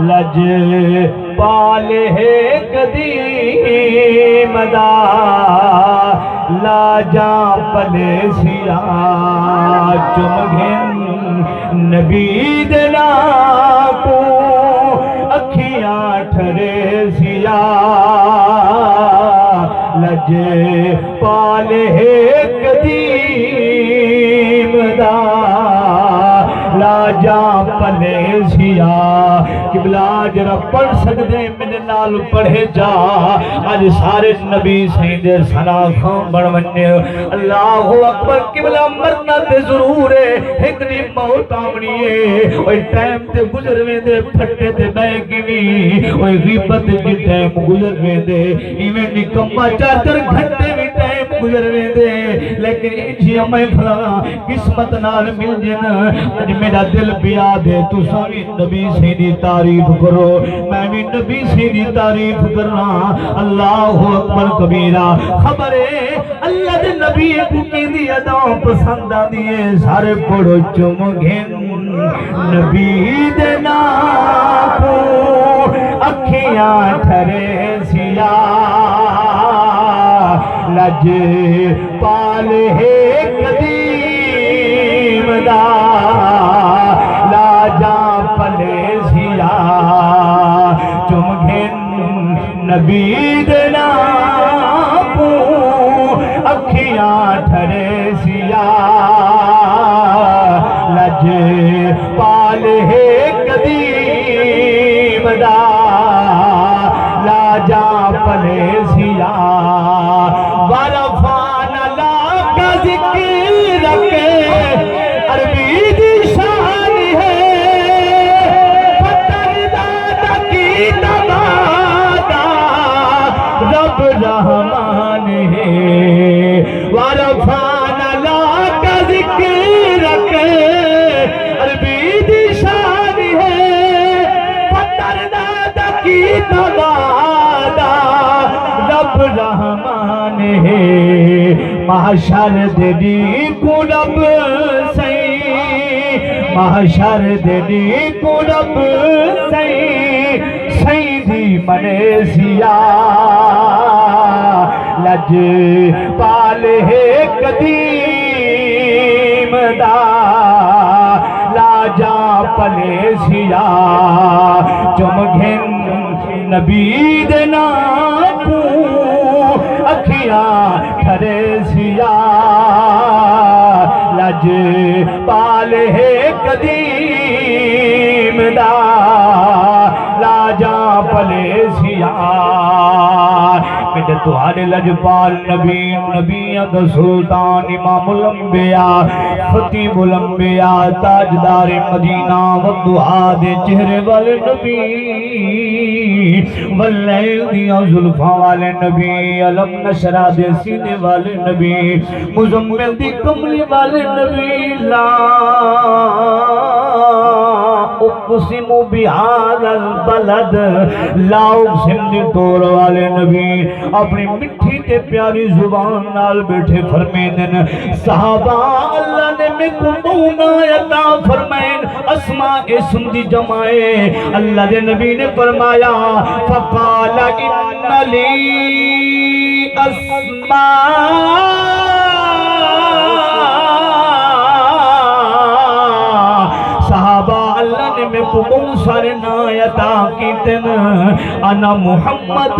لج پال ہے قدیم دا لاجا پلے سیا چمگھن نبی دنا کو اکھیاں ٹھرے سیا لج پال ہے قدیم دا لاجا پلے سیا قبلہ جرا پڑھ سکتے میرے نال پڑھے جا آج سارے نبی سیندے سنا خان بڑھ بننے اللہ اکبر قبلہ مرنا تے ضرور ہے اتنی موت آمنی ہے اوہ ٹائم تے گزر میں دے پھٹے تے بے گنی اوہ غیبت جی ٹائم گزر میں دے ایمیں نکمہ 4 گھنٹے بھی ٹائم گزر میں دے لیکن ایچی ہمیں پھلا قسمت نال مل جنا آج میرا دل بیا دے تو ساری نبی سیدھی تعریف کرو میں بھی نبی سیدھی تعریف کرنا اللہ اکبر کبیرہ خبر ہے اللہ دے نبی کو کی دی اداؤں پسند آدیے سارے پڑھو چمگھن نبی دے ناکو اکھیاں ٹھرے سیا لج پال ہے قدیم دا لاجا پلے سیا چمگھن نبی دنا کو اکھیاں ٹھرے سیا لج پال ہے قدیم دا لاجا پلے سیا ورفان اللہ کا ذکر رکھے عربی دی شان ہے پتر دادا کی تبادا رب رحمان ہے ورفان اللہ کا ذکر رکھے عربی دی شان ہے پتر دادا کی تبادا رب رحمان ہے محشر دنی کو رب سئی محشر دنی کو رب سئی سیدھی منے سیا لج پال ہے قدیم دا لاجا پلے سیا چمگھن نبی دنا کو اکھیاں ٹھرے سیا لج پال ہے قدیم دا لاجا پلے سیا میرے تمہارے لجپال نبی نبیت سلطان امام الانبیاء خطیب الانبیاء تاجدار مدینہ والدعا دے چہرے والے نبی واللیل دیا ظلفہ والے نبی علم نشرہ دے سینے والے نبی مزمل دی کملی والے نبی لا اقسم بہذا البلد لا اقسم دی ٹور والے نبی اپنی مٹھی تے پیاری زبان نال بیٹھے فرمیدن صحابہ اللہ نے میں کو مونا عطا فرمائن اسماء اسم دی جمائے اللہ دے نبی نے فرمایا فقال ان لی اسماء صحابہ اللہ نے میں کو بہت سارے نایتا کیتن انا محمد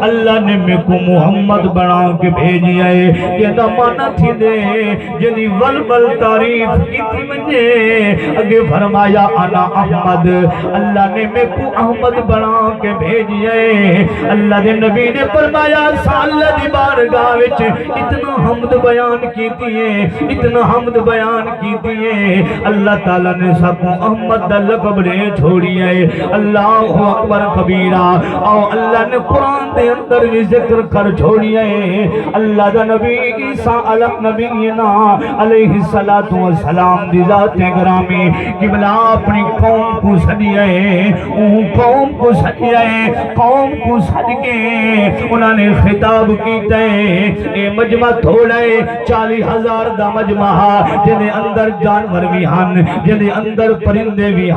اللہ نے میں کو محمد بنا کے بھیجی آئے یہ دمانا تھی دے جنی ول تعریف کیتی منجے اگے فرمایا انا احمد اللہ نے میں کو احمد بنا کے بھیجی آئے اللہ دے نبی نے فرمایا سالہ دی بارگاہ وچ اتنا حمد بیان کیتی ہے اتنا حمد بیان کیتی ہے اللہ تعالیٰ نے سب کو احمد محمد دا لقب نے چھوڑی ہے اللہ اکبر کبیرہ او اللہ نے قرآن دے اندر بھی ذکر کر چھوڑی ہے اللہ دا نبی عیسیٰ نبینا علیہ السلام دی ذات گرامی قبلہ اپنی قوم کو سدیا ہے قوم کو سدیا ہے قوم کو سد کے انہوں نے خطاب کیتا ہے اے مجمع تھوڑا ہے 40,000 دا مجمع جنہیں اندر جانور بھی ہن جنہیں اندر پرندے بھی ہن